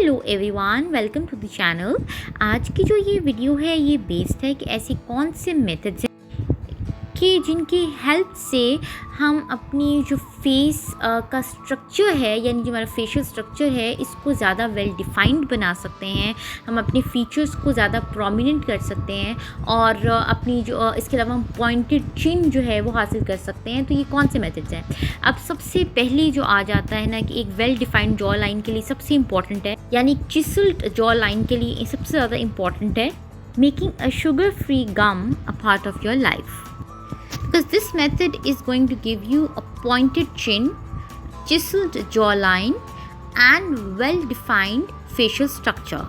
Hello everyone, welcome to the channel. आज की जो ये वीडियो है ये बेस्ड है कि ऐसी कौन से मेथड्स हैं कि जिनकी हेल्प से हम अपनी जो फेस का स्ट्रक्चर है, यानी जो हमारा फेशियल स्ट्रक्चर है, इसको ज़्यादा वेल डिफाइंड बना सकते हैं। हम अपने फीचर्स को ज़्यादा प्रोमिनेंट कर सकते हैं और अपनी जो इसके अलावा हम पॉइंटेड चिन जो है वो हासिल कर सकते हैं। तो ये कौन से मेथड्स हैं? अब सबसे पहले जो आ जाता है ना कि एक वेल डिफाइंड जॉ लाइन के लिए सबसे इम्पॉर्टेंट है, यानी चिसल्ड जॉ लाइन के लिए सबसे ज़्यादा इम्पॉर्टेंट है making a sugar free gum a part of your life, because this method is going to give you a pointed chin, chiseled jawline and well defined facial structure.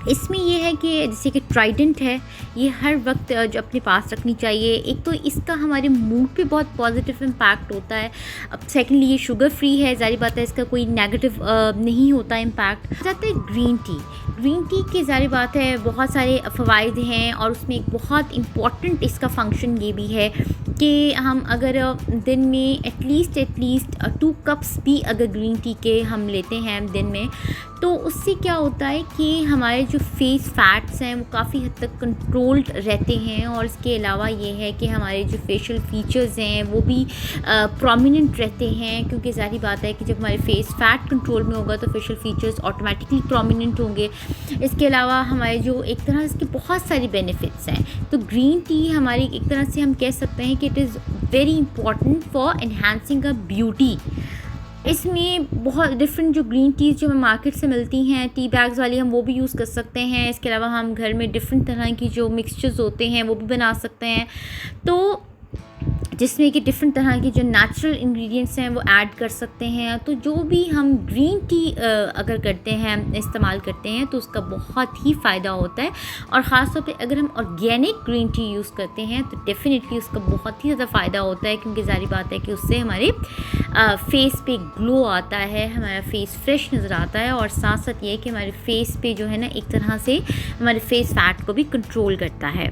इसमें यह है कि जैसे कि ट्राइडेंट है, ये हर वक्त जो अपने पास रखनी चाहिए। एक तो इसका हमारे मूड पे बहुत पॉजिटिव इम्पैक्ट होता है। अब सेकेंडली ये शुगर फ्री है, ज़ाहिर बात है इसका कोई नेगेटिव नहीं होता इम्पैक्ट। जाता है ग्रीन टी के ज़ाहिर बात है बहुत सारे फ़वाइद हैं और उसमें एक बहुत इम्पॉर्टेंट इसका फंक्शन ये भी है कि हम अगर दिन में एटलीस्ट 2 कप्स भी अगर ग्रीन टी के हम लेते हैं दिन में, तो उससे क्या होता है कि हमारे जो फेस फैट्स हैं वो काफ़ी हद तक कंट्रोल्ड रहते हैं। और इसके अलावा ये है कि हमारे जो फेशियल फीचर्स हैं वो भी प्रोमिनेंट रहते हैं, क्योंकि ज़ाहिर बात है कि जब हमारे फेस फैट कंट्रोल में होगा तो फेशियल फीचर्स ऑटोमेटिकली प्रोमिनेंट होंगे। इसके अलावा हमारे जो एक तरह से बहुत सारी बेनिफिट्स हैं, तो ग्रीन टी हमारी एक तरह से हम कह सकते हैं कि it is very important for enhancing a beauty. इसमें बहुत डिफरेंट जो ग्रीन टीज़ जो हमें मार्केट से मिलती हैं, टी बैग्स वाली, हम वो भी यूज़ कर सकते हैं। इसके अलावा हम घर में डिफरेंट तरह की जो मिक्सचर्स होते हैं वो भी बना सकते हैं, तो जिसमें कि डिफरेंट तरह के जो नेचुरल इंग्रेडिएंट्स हैं वो ऐड कर सकते हैं। तो जो भी हम ग्रीन टी अगर करते हैं, इस्तेमाल करते हैं, तो उसका बहुत ही फ़ायदा होता है। और ख़ास तौर पे अगर हम ऑर्गेनिक ग्रीन टी यूज़ करते हैं तो डेफ़िनेटली उसका बहुत ही ज़्यादा फ़ायदा होता है, क्योंकि ज़ाहिर बात है कि उससे हमारे फेस पे ग्लो आता है, हमारा फेस फ्रेश नज़र आता है। और साथ साथ ये कि हमारे फेस पे जो है ना एक तरह से हमारे फेस फैट को भी कंट्रोल करता है।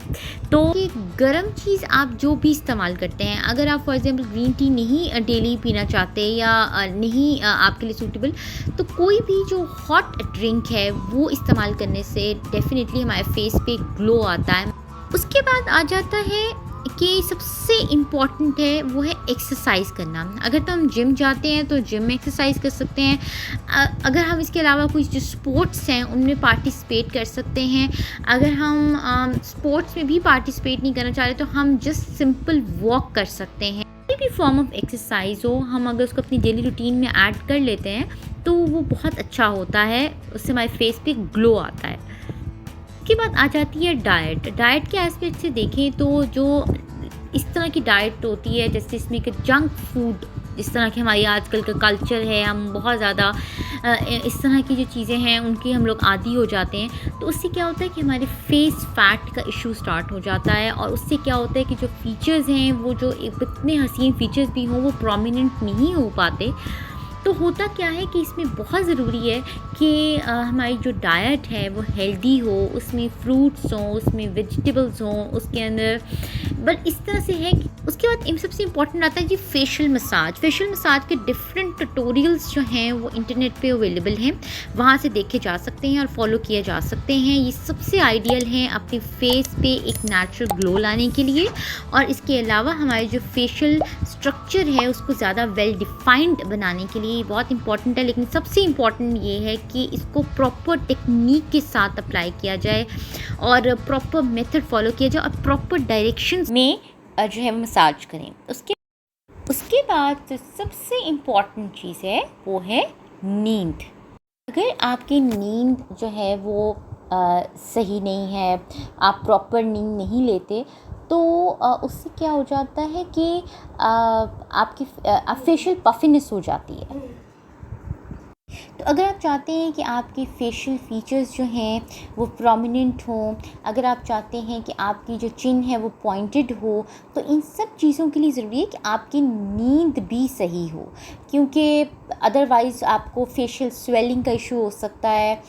तो ये गर्म चीज़ आप जो भी इस्तेमाल करते हैं, अगर आप फॉर एग्जांपल ग्रीन टी नहीं डेली पीना चाहते या नहीं आपके लिए सूटेबल, तो कोई भी जो हॉट ड्रिंक है वो इस्तेमाल करने से डेफिनेटली हमारे फेस पे ग्लो आता है। उसके बाद आ जाता है कि सबसे इम्पॉर्टेंट है वो है एक्सरसाइज करना। अगर तो हम जिम जाते हैं तो जिम में एक्सरसाइज कर सकते हैं। अगर हम इसके अलावा कुछ जो स्पोर्ट्स हैं उनमें पार्टिसिपेट कर सकते हैं। अगर हम स्पोर्ट्स में भी पार्टिसिपेट नहीं करना चाह रहे तो हम जस्ट सिंपल वॉक कर सकते हैं। कोई भी फॉर्म ऑफ एक्सरसाइज हो, हम अगर उसको अपनी डेली रूटीन में ऐड कर लेते हैं तो वो बहुत अच्छा होता है, उससे हमारे फेस पे ग्लो आता है। उसके बाद आ जाती है डाइट के एस्पेक्ट से देखें तो जो इस तरह की डाइट होती है, जैसे इसमें कि जंक फूड, जिस तरह की हमारी आजकल का कल्चर है, हम बहुत ज़्यादा इस तरह की जो चीज़ें हैं उनकी हम लोग आदी हो जाते हैं, तो उससे क्या होता है कि हमारे फेस फैट का इशू स्टार्ट हो जाता है। और उससे क्या होता है कि जो फीचर्स हैं वो जो इतने हसीन फीचर्स भी हों वो प्रोमिनेंट नहीं हो पाते। तो होता क्या है कि इसमें बहुत ज़रूरी है कि हमारी जो डाइट है वो हेल्दी हो, उसमें फ्रूट्स हों, उसमें वेजिटेबल्स हों, उसके अंदर बट इस तरह से है कि उसके बाद सबसे इम्पॉर्टेंट आता है जी फेशियल मसाज के डिफरेंट ट्यूटोरियल्स जो हैं वो इंटरनेट पे अवेलेबल हैं, वहाँ से देखे जा सकते हैं और फॉलो किए जा सकते हैं। ये सबसे आइडियल हैं अपने फेस पे एक नेचुरल ग्लो लाने के लिए। और इसके अलावा हमारे जो फेशियल स्ट्रक्चर है उसको ज़्यादा वेल डिफाइंड बनाने के लिए बहुत इंपॉर्टेंट है। लेकिन सबसे इम्पॉर्टेंट ये है कि इसको प्रॉपर टेक्निक के साथ अप्लाई किया जाए और प्रॉपर मेथड फॉलो किया जाए और प्रॉपर डायरेक्शंस में जो है मसाज करें। उसके बाद जो सबसे इम्पॉर्टेंट चीज़ है वो है नींद। अगर आपकी नींद जो है वो सही नहीं है, आप प्रॉपर नींद नहीं लेते, तो उससे क्या हो जाता है कि आपकी फेशियल पफिनेस हो जाती है। तो अगर आप चाहते हैं कि आपके फेशियल फीचर्स जो हैं वो प्रोमिनेंट हों, अगर आप चाहते हैं कि आपकी जो चिन है वो पॉइंटेड हो, तो इन सब चीज़ों के लिए ज़रूरी है कि आपकी नींद भी सही हो, क्योंकि अदरवाइज़ आपको फेशियल स्वेलिंग का इशू हो सकता है।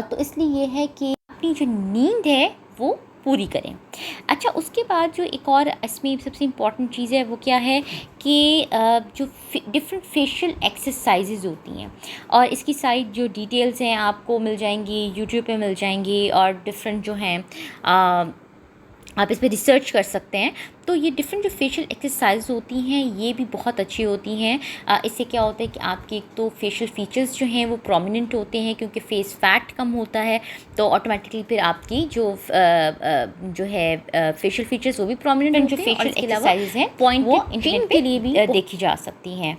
तो इसलिए ये है कि अपनी जो नींद है वो पूरी करें। अच्छा, उसके बाद जो एक और इसमें सबसे इम्पॉर्टेंट चीज़ है वो क्या है कि जो डिफरेंट फेशियल एक्सरसाइजेज होती हैं, और इसकी सारी जो डिटेल्स हैं आपको मिल जाएंगी, यूट्यूब पे मिल जाएंगी, और डिफरेंट जो हैं आप इस पे रिसर्च कर सकते हैं। तो ये डिफरेंट जो फेशियल एक्सरसाइज होती हैं ये भी बहुत अच्छी होती हैं। इससे क्या होता है कि आपके एक तो फेशियल फीचर्स जो हैं वो प्रोमिनेंट होते हैं, क्योंकि फेस फैट कम होता है, तो ऑटोमेटिकली फिर आपकी जो है फेशियल फीचर्स वो भी प्रोमिनेंट होते हैं। जो फेशियल एक्सरसाइज हैं पॉइंट वो इंटरनेट के लिए भी देखी जा सकती हैं।